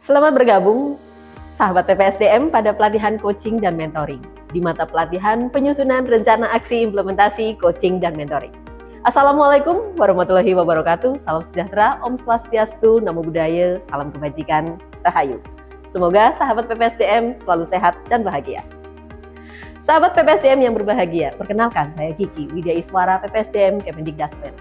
Selamat bergabung, sahabat PPSDM, pada pelatihan coaching dan mentoring di mata pelatihan penyusunan rencana aksi implementasi coaching dan mentoring. Assalamualaikum warahmatullahi wabarakatuh. Salam sejahtera, Om Swastiastu, Namo Buddhaya, salam kebajikan, Rahayu. Semoga sahabat PPSDM selalu sehat dan bahagia. Sahabat PPSDM yang berbahagia, perkenalkan saya Kiki Widya Iswara, PPSDM Kemendikdasmen.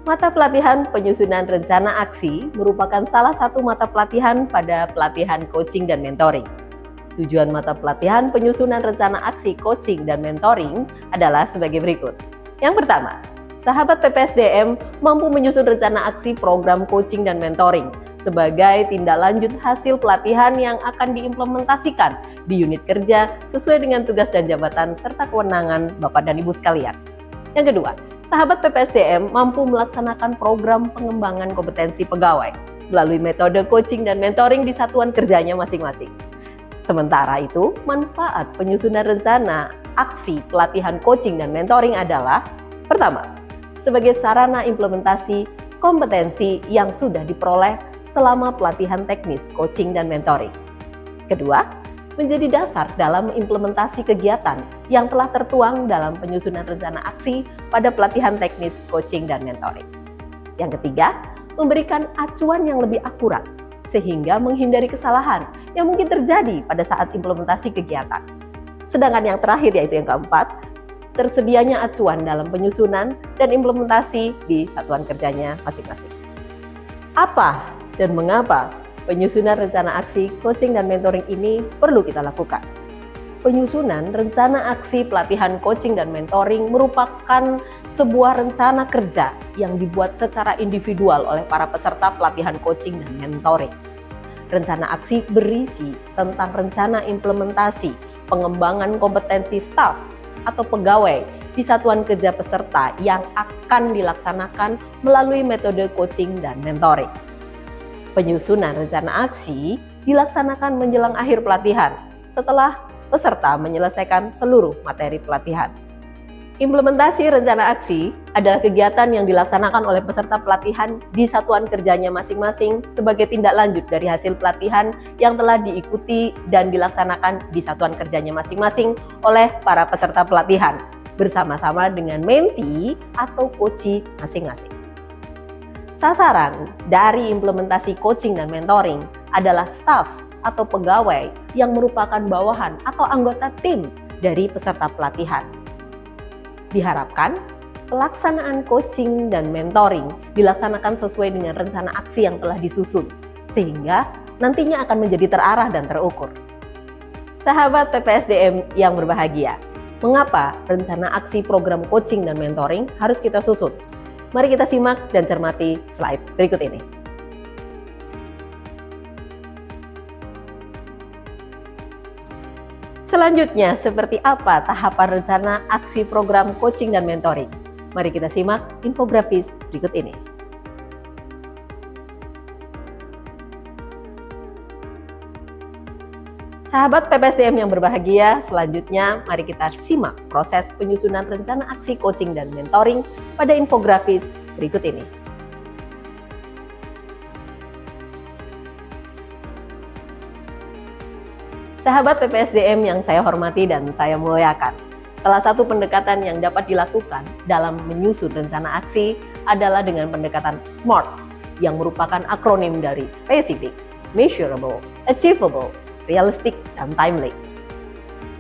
Mata pelatihan penyusunan rencana aksi merupakan salah satu mata pelatihan pada pelatihan coaching dan mentoring. Tujuan mata pelatihan penyusunan rencana aksi coaching dan mentoring adalah sebagai berikut. Yang pertama, sahabat PPSDM mampu menyusun rencana aksi program coaching dan mentoring sebagai tindak lanjut hasil pelatihan yang akan diimplementasikan di unit kerja sesuai dengan tugas dan jabatan serta kewenangan Bapak dan Ibu sekalian. Yang kedua, sahabat PPSDM mampu melaksanakan program pengembangan kompetensi pegawai melalui metode coaching dan mentoring di satuan kerjanya masing-masing. Sementara itu, manfaat penyusunan rencana aksi pelatihan coaching dan mentoring adalah: pertama, sebagai sarana implementasi kompetensi yang sudah diperoleh selama pelatihan teknis coaching dan mentoring. Kedua, menjadi dasar dalam implementasi kegiatan yang telah tertuang dalam penyusunan rencana aksi pada pelatihan teknis coaching dan mentoring. Yang ketiga, memberikan acuan yang lebih akurat sehingga menghindari kesalahan yang mungkin terjadi pada saat implementasi kegiatan. Sedangkan yang terakhir, yaitu yang keempat, tersedianya acuan dalam penyusunan dan implementasi di satuan kerjanya masing-masing. Apa dan mengapa penyusunan rencana aksi coaching dan mentoring ini perlu kita lakukan? Penyusunan rencana aksi pelatihan coaching dan mentoring merupakan sebuah rencana kerja yang dibuat secara individual oleh para peserta pelatihan coaching dan mentoring. Rencana aksi berisi tentang rencana implementasi pengembangan kompetensi staf atau pegawai di satuan kerja peserta yang akan dilaksanakan melalui metode coaching dan mentoring. Penyusunan rencana aksi dilaksanakan menjelang akhir pelatihan setelah peserta menyelesaikan seluruh materi pelatihan. Implementasi rencana aksi adalah kegiatan yang dilaksanakan oleh peserta pelatihan di satuan kerjanya masing-masing sebagai tindak lanjut dari hasil pelatihan yang telah diikuti dan dilaksanakan di satuan kerjanya masing-masing oleh para peserta pelatihan bersama-sama dengan mentee atau coachee masing-masing. Sasaran dari implementasi coaching dan mentoring adalah staf atau pegawai yang merupakan bawahan atau anggota tim dari peserta pelatihan. Diharapkan pelaksanaan coaching dan mentoring dilaksanakan sesuai dengan rencana aksi yang telah disusun, sehingga nantinya akan menjadi terarah dan terukur. Sahabat PPSDM yang berbahagia, mengapa rencana aksi program coaching dan mentoring harus kita susun? Mari kita simak dan cermati slide berikut ini. Selanjutnya, seperti apa tahapan rencana aksi program coaching dan mentoring? Mari kita simak infografis berikut ini. Sahabat PPSDM yang berbahagia, selanjutnya mari kita simak proses penyusunan rencana aksi coaching dan mentoring pada infografis berikut ini. Sahabat PPSDM yang saya hormati dan saya muliakan, salah satu pendekatan yang dapat dilakukan dalam menyusun rencana aksi adalah dengan pendekatan SMART yang merupakan akronim dari Specific, Measurable, Achievable, Realistic, dan Timely.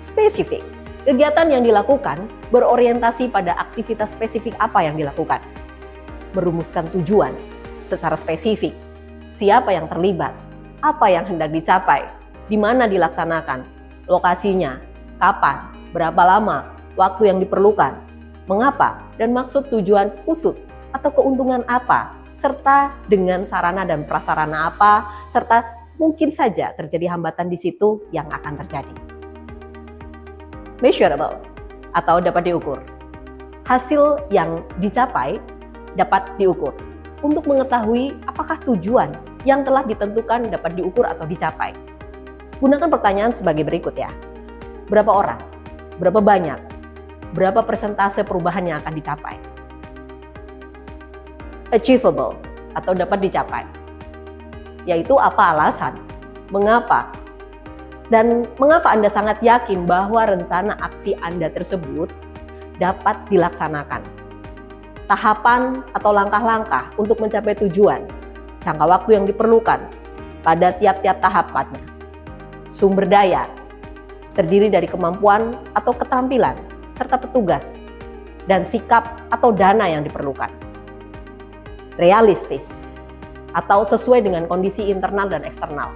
Spesifik, kegiatan yang dilakukan berorientasi pada aktivitas spesifik apa yang dilakukan. Merumuskan tujuan secara spesifik, siapa yang terlibat, apa yang hendak dicapai, di mana dilaksanakan, lokasinya, kapan, berapa lama, waktu yang diperlukan, mengapa, dan maksud tujuan khusus atau keuntungan apa, serta dengan sarana dan prasarana apa, serta mungkin saja terjadi hambatan di situ yang akan terjadi. Measurable atau dapat diukur. Hasil yang dicapai dapat diukur untuk mengetahui apakah tujuan yang telah ditentukan dapat diukur atau dicapai. Gunakan pertanyaan sebagai berikut ya. Berapa orang? Berapa banyak? Berapa persentase perubahan yang akan dicapai? Achievable atau dapat dicapai. Yaitu apa alasan? Mengapa? Dan mengapa Anda sangat yakin bahwa rencana aksi Anda tersebut dapat dilaksanakan? Tahapan atau langkah-langkah untuk mencapai tujuan, jangka waktu yang diperlukan pada tiap-tiap tahapannya. Sumber daya, terdiri dari kemampuan atau keterampilan, serta petugas, dan sikap atau dana yang diperlukan. Realistis, atau sesuai dengan kondisi internal dan eksternal,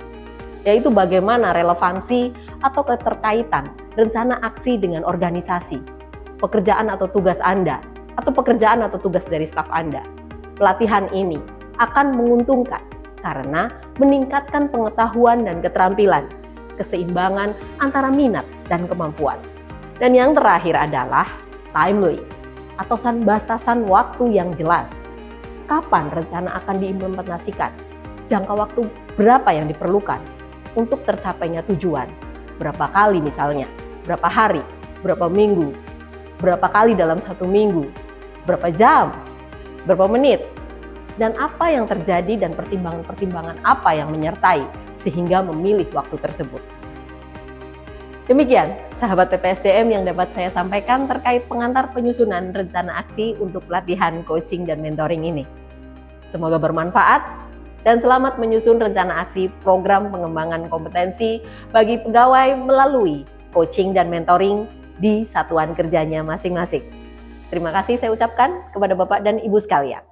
yaitu bagaimana relevansi atau keterkaitan rencana aksi dengan organisasi, pekerjaan atau tugas Anda, atau pekerjaan atau tugas dari staf Anda. Pelatihan ini akan menguntungkan karena meningkatkan pengetahuan dan keterampilan, keseimbangan antara minat dan kemampuan. Dan yang terakhir adalah timely, atau batasan waktu yang jelas. Kapan rencana akan diimplementasikan? Jangka waktu berapa yang diperlukan untuk tercapainya tujuan? Berapa kali misalnya? Berapa hari? Berapa minggu? Berapa kali dalam satu minggu? Berapa jam? Berapa menit? Dan apa yang terjadi dan pertimbangan-pertimbangan apa yang menyertai sehingga memilih waktu tersebut. Demikian sahabat PPSDM yang dapat saya sampaikan terkait pengantar penyusunan rencana aksi untuk pelatihan coaching dan mentoring ini. Semoga bermanfaat dan selamat menyusun rencana aksi program pengembangan kompetensi bagi pegawai melalui coaching dan mentoring di satuan kerjanya masing-masing. Terima kasih saya ucapkan kepada Bapak dan Ibu sekalian.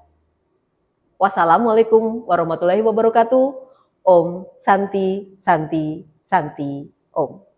Wassalamualaikum warahmatullahi wabarakatuh. Om Santi Santi Santi Om.